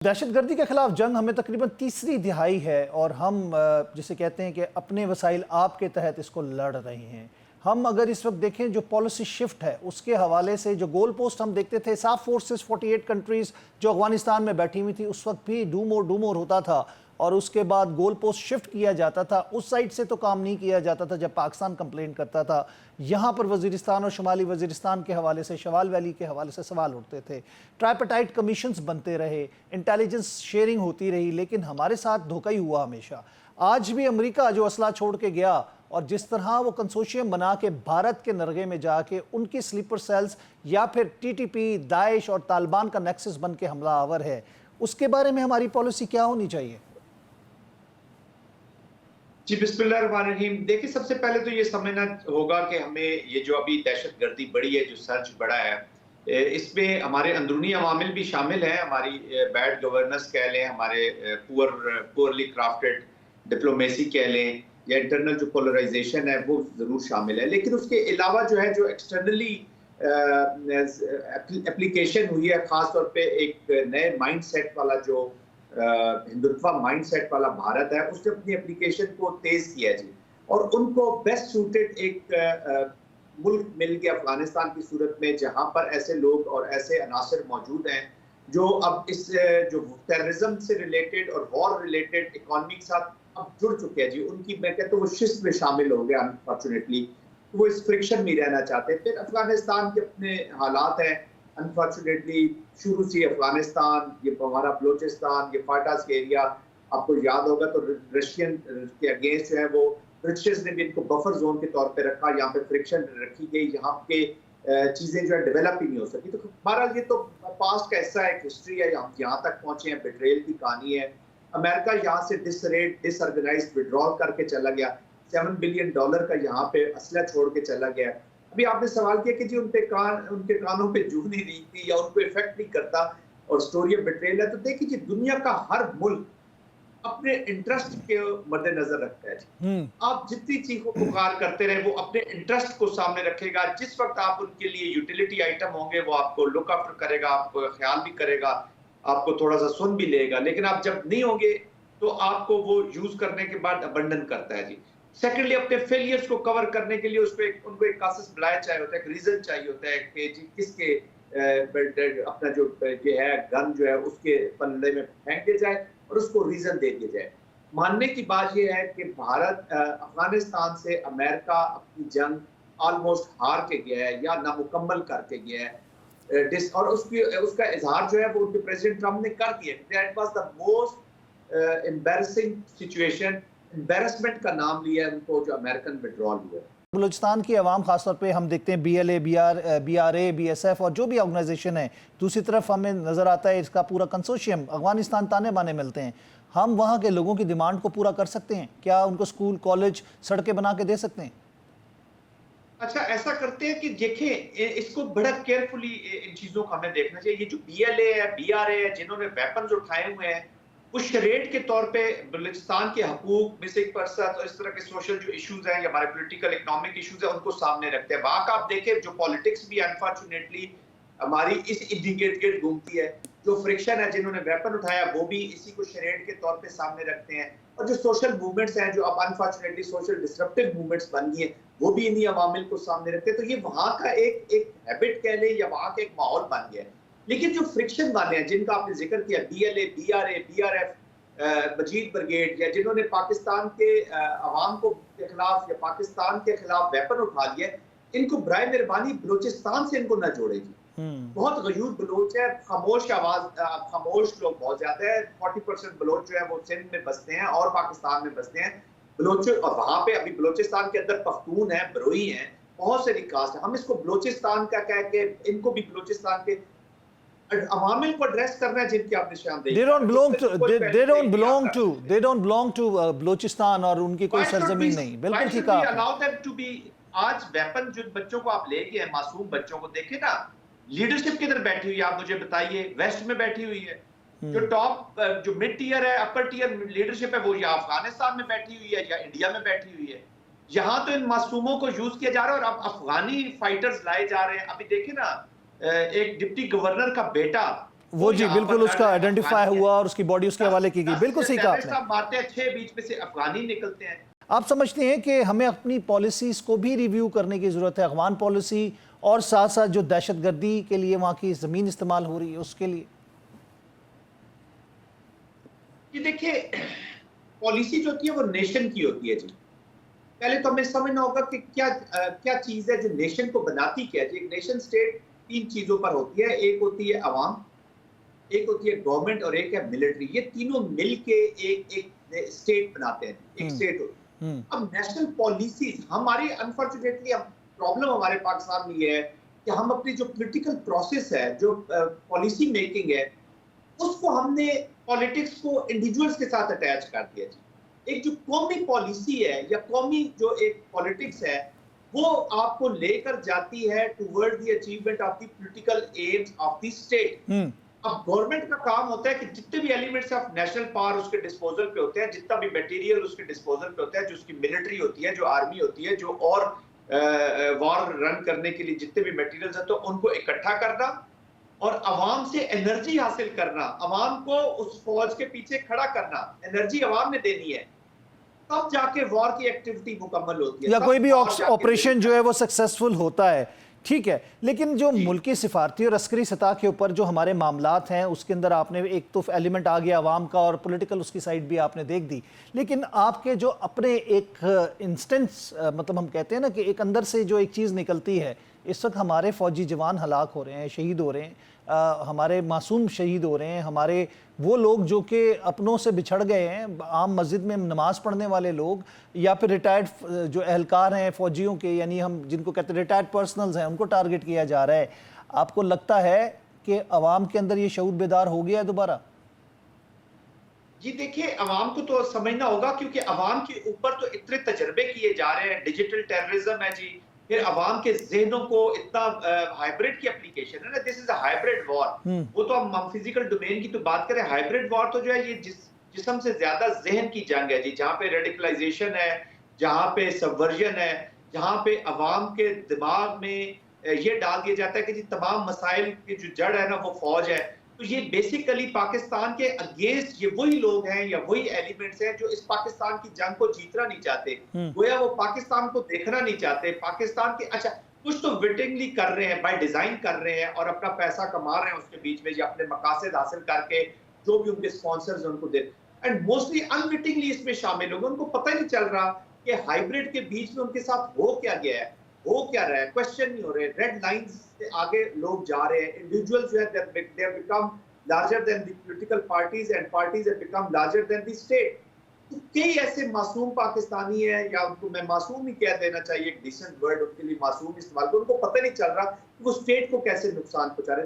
दहशतगर्दी के खिलाफ जंग हमें तकरीबन तीसरी दिहाई है और हम जिसे कहते हैं कि अपने वसाइल आपके तहत इसको लड़ रहे हैं। हम अगर इस वक्त देखें जो पॉलिसी शिफ्ट है उसके हवाले से जो गोल पोस्ट हम देखते थे, साफ फोर्सेस 48 कंट्रीज जो अफगानिस्तान में बैठी हुई थी उस वक्त भी डूमोर होता था और उसके बाद गोल पोस्ट शिफ्ट किया जाता था। उस साइड से तो काम नहीं किया जाता था जब पाकिस्तान कंप्लेंट करता था। यहाँ पर वजीरिस्तान और शुमाली वजीरिस्तान के हवाले से, शवाल वैली के हवाले से सवाल उठते थे। ट्राइपेटाइट कमीशंस बनते रहे, इंटेलिजेंस शेयरिंग होती रही, लेकिन हमारे साथ धोखा ही हुआ हमेशा। आज भी अमेरिका जो असला छोड़ के गया और जिस तरह वो कंसोशियम बना के भारत के नरगे में जाके उनकी स्लीपर सेल्स या फिर टीटीपी, दाइश और तालिबान का नेक्सस बन के हमला आवर है, उसके बारे में हमारी पॉलिसी क्या होनी चाहिए? जी बिस्मिल्लाहिर्रहमानिर्रहीम। देखिए, सबसे पहले तो ये समझना होगा कि हमें ये जो अभी दहशतगर्दी बढ़ी है, जो सर्च बढ़ा है, इसमें हमारे अंदरूनी अवामिल भी शामिल हैं। हमारी बैड गवर्नेंस कह लें, हमारे पुअरली क्राफ्टेड डिप्लोमेसी कह लें, या इंटरनल जो पोलराइजेशन है वो ज़रूर शामिल है। लेकिन उसके अलावा जो है, जो एक्सटर्नली एप्लीकेशन हुई है, ख़ास तौर पे एक नए माइंड सेट वाला जो हिंदुत्व माइंडसेट वाला भारत है, उसने अपनी एप्लीकेशन को तेज किया जी, और उनको बेस्ट सूटेड एक मुल्क मिल गया अफगानिस्तान की सूरत में, जहां पर ऐसे लोग और ऐसे अनासर मौजूद हैं जो अब इस जो टेररिज्म से रिलेटेड और वॉर रिलेटेड इकोनॉमी के साथ अब जुड़ चुके हैं जी। उनकी मैं कहता हूँ वो शिस्त में शामिल हो गया। अनफॉर्चुनेटली वो इस फ्रिक्शन में रहना चाहते हैं। फिर अफगानिस्तान के अपने हालात हैं, अनफॉर्चुनेटली शुरू से अफगानिस्तान, ये हमारा बलोचिस्तान, ये फाटास के एरिया, आपको याद होगा तो रशियन के अगेंस्ट जो है वो ब्रिटिश ने भी इनको बफर जोन के तौर पे रखा। यहाँ पे फ्रिक्शन रखी गई, यहाँ पे चीजें जो है डेवलप ही नहीं हो सकी। तो बहरहाल ये तो पास्ट का हिस्सा है, हिस्ट्री है। हम यहाँ तक पहुंचे हैं, बेट्रेल की कहानी है। अमेरिका यहाँ से डिसऑर्गेनाइज्ड विड्रॉल करके चला गया, $7 बिलियन का यहाँ पे असला छोड़ के चला गया। अभी आपने सवाल किया कि जी उनके कानों पे जू नहीं रही थी या उनको इफेक्ट नहीं करता और स्टोरी ऑफ बिट्रेयल है। तो देखिए जी, दुनिया का हर मुल्क अपने इंटरेस्ट के मद्देनजर रखता है। आप जितनी चीखों पुकार करते रहे, वो अपने इंटरेस्ट को सामने रखेगा। जिस वक्त आप उनके लिए यूटिलिटी आइटम होंगे, वो आपको लुक आफ्टर करेगा, आपको ख्याल भी करेगा, आपको थोड़ा सा सुन भी लेगा। लेकिन आप जब नहीं होंगे तो आपको वो यूज करने के बाद अबंडन करता है जी। सेकेंडली, अपने फेलियर्स को कवर करने के लिए उनको एक कासिस बुलाया चाहिए होता है, एक रीजन चाहिए होता है कि जी किसके अपना जो ये है गन जो है उसके पल्ले में फेंक दिया जाए और उसको रीजन दे दिया जाए। मानने की बात यह है कि भारत अफगानिस्तान से अमेरिका अपनी जंग ऑलमोस्ट हार के गया है या नामुकम्मल करके गया है। और उसका इजहार जो है वो उनके प्रेसिडेंट ट्रम्प ने कर दिया। That was the most embarrassing situation. Embarrassment का नाम लिया है उनको जो अमेरिकन विड्रॉल हुआ। बलूचिस्तान की आवाम खासतौर पे हम देखते हैं BLA, BRA, BSF और जो भी ऑर्गेनाइजेशन है, दूसरी तरफ हमें नज़र आता है इसका पूरा कंसोशियम। अफगानिस्तान ताने बाने मिलते हैं। हम वहाँ के लोगों की डिमांड को पूरा कर सकते हैं क्या? उनको स्कूल, कॉलेज, सड़कें बना के दे सकते हैं? अच्छा, ऐसा करते हैं कि देखें, इसको बड़ा केयरफुली इन चीजों को हमें देखना चाहिए। ये जो BLA है, BRA है, जिन्होंने वेपन्स उठाए हुए हैं, उस शरेड के तौर पे बलूचिस्तान के हकूक, मिसिंग पर्सन और इस तरह के सोशल जो इश्यूज हैं या हमारे पॉलिटिकल इकोनॉमिक इश्यूज हैं उनको सामने रखते हैं। वहां का आप देखें जो पॉलिटिक्स भी अनफॉर्चुनेटली हमारी इस इंडिकेट घूमती है। जो फ्रिक्शन है, जिन्होंने वेपन उठाया वो भी इसी को शरेड के तौर पे सामने रखते हैं। और जो सोशल मूवमेंट्स हैं, जो अब अनफॉर्चुनेटली सोशल डिसरप्टिव मूवमेंट्स बन गई हैं, वो भी इन्हीं अवामिल को सामने रखते हैं। तो ये वहां का एक हैबिट कह लें या वहां का एक माहौल बन गया है। लेकिन जो फ्रिक्शन वाले हैं, जिनका आपने जिक्र किया, BLA, BRA, BRF, मजीद ब्रिगेड, या जिन्होंने पाकिस्तान के अवाम को के खिलाफ या पाकिस्तान के खिलाफ वेपन उठा लिया, इनको बराए मेहरबानी बलूचिस्तान से इनको न जोड़ेगी। बहुत गयूर बलोच है, खामोश आवाज, खामोश लोग बहुत ज्यादा है। 40% बलोच जो है वो सिंध में बसते हैं और पाकिस्तान में बसते हैं। बलोच, और वहां पे अभी बलूचिस्तान के अंदर पख्तून है, बरोई है, बहुत सारी कास्ट है। हम इसको बलूचिस्तान का कह के इनको भी बलूचिस्तान के अवामिल को एड्रेस करना है, जिनकी आप निशानदेही they don't belong to Balochistan और उनकी कोई सरजमीन नहीं। बिल्कुल ठीक है। आज वेपन जो बच्चों को आप ले गए हैं, मासूम बच्चों को देखे ना, लीडरशिप किधर बैठी हुई है आप मुझे बताइए? वेस्ट में बैठी हुई है। जो टॉप, जो मिड टियर है, अपर टियर लीडरशिप है, वो या अफगानिस्तान में बैठी हुई है या इंडिया में बैठी हुई है। यहाँ तो इन मासूमों को यूज किया जा रहा है और अब अफगानी फाइटर्स लाए जा रहे हैं। अभी देखिए ना, एक डिप्टी गवर्नर का बेटा वो जी बिल्कुल उसका आइडेंटिफाई हुआ और उसकी बॉडी उसके हवाले की गई, बिल्कुल सही कहा आपने। मारते हैं, 6 बीच में से अफगानी निकलते हैं। आप समझते हैं कि हमें अपनी पॉलिसीज को भी रिव्यू करने की जरूरत है, अफगान पॉलिसी और साथ साथ जो दहशतगर्दी के लिए वहां की जमीन इस्तेमाल हो रही है उसके लिए? कि देखिए, पॉलिसी जो होती है वो नेशन की होती है जी। पहले तो हमें समझना होगा कि क्या चीज है जो नेशन को बनाती क्या है जी। एक नेशन स्टेट 3 चीजों पर होती है। एक होती है अवाम, एक होती है गवर्नमेंट और एक है मिलिट्री। ये तीनों मिलके एक स्टेट बनाते हैं, एक स्टेट होती है। अब नेशनल पॉलिसीज हमारी, अनफॉर्चुनेटली प्रॉब्लम हमारे पाकिस्तान में ये है कि हम अपनी जो पॉलिटिकल प्रोसेस है, जो पॉलिसी मेकिंग है, उसको हमने पॉलिटिक्स को इंडिविजुअल्स के साथ अटैच कर दिया जी। एक जो कौमी पॉलिसी है या कौमी जो एक पॉलिटिक्स है, वो आपको लेकर जाती है toward the achievement of the political AIIMS of the state. अब गवर्नमेंट का काम होता है कि जितने भी एलिमेंट्स ऑफ नेशनल पावर उसके डिस्पोजल पे होते हैं, जितना भी मटेरियल उसके डिस्पोजल पे होता है, जो उसकी मिलिट्री होती है, जो आर्मी होती है, जो और वॉर रन करने के लिए जितने भी मटेरियल्स हैं, तो उनको इकट्ठा करना और अवाम से एनर्जी हासिल करना, अवाम को उस फौज के पीछे खड़ा करना, एनर्जी अवाम ने देनी है, तब जाके वॉर की एक्टिविटी मुकम्मल होती है, या कोई भी ऑपरेशन जाके जो है वो सक्सेसफुल होता है। ठीक है, लेकिन जो मुल्की सिफारती और अस्करी सतह के ऊपर जो हमारे मामलात हैं उसके अंदर आपने एक तो एलिमेंट आ गया अवाम का और पॉलिटिकल उसकी साइड भी आपने देख दी, लेकिन आपके जो अपने एक इंस्टेंस मतलब हम कहते हैं ना कि एक अंदर से जो एक चीज़ निकलती है, इस वक्त हमारे फौजी जवान हलाक हो रहे हैं, शहीद हो रहे हैं, हमारे मासूम शहीद हो रहे हैं, हमारे वो लोग जो कि अपनों से बिछड़ गए हैं, आम मस्जिद में नमाज पढ़ने वाले लोग या फिर रिटायर्ड जो एहलकार हैं फौजियों के, यानी हम जिनको कहते हैं रिटायर्ड पर्सनल्स हैं, उनको टारगेट किया जा रहा है। आपको लगता है कि अवाम के अंदर ये शऊर बेदार हो गया है दोबारा? जी देखिए, अवाम को तो समझना होगा, क्योंकि अवाम के ऊपर तो इतने तजर्बे किए जा रहे हैं। डिजिटल टेररिज्म है जी, फिर अवाम के जहनों को इतना हाइब्रिड की एप्लीकेशन है ना, this is a hybrid war. वो तो हम फिजिकल डोमेन की तो बात करें, हाइब्रिड वॉर तो जो है ये जिस्म से ज्यादा जहन की जंग है जी, जहाँ पे रेडिकलाइजेशन है, जहाँ पे सबवर्जन है, जहाँ पे अवाम के दिमाग में ये डाल दिया जाता है कि जी तमाम मसाइल की जो जड़ है ना वो फौज है। तो ये बेसिकली पाकिस्तान के अगेंस्ट ये वही लोग हैं या वही एलिमेंट्स हैं जो इस पाकिस्तान की जंग को जीतना नहीं चाहते, गोया वो पाकिस्तान को देखना नहीं चाहते। पाकिस्तान के अच्छा कुछ तो विटिंगली कर रहे हैं, बाय डिजाइन कर रहे हैं और अपना पैसा कमा रहे हैं उसके बीच में, या अपने मकासद हासिल करके जो भी उनके स्पॉन्सर्स हैं उनको दे, एंड मोस्टली अनविटिंगली इसमें शामिल होंगे। उनको पता ही नहीं चल रहा कि हाइब्रिड के बीच में उनके साथ हो क्या गया है, हो क्या रहा है, क्वेश्चन नहीं हो रहे, रेड लाइंस से आगे लोग जा रहे हैं। इंडिविजुअल्स जो है they have become larger than the political parties and parties have become larger than the state. तो कई ऐसे मासूम पाकिस्तानी है, या उनको मैं मासूम ही कह देना चाहिए, एक डिसेंट वर्ड उनके लिए मासूम इस्तेमाल, तो उनको पता नहीं चल रहा कि वो स्टेट को कैसे नुकसान पहुंचा रहे।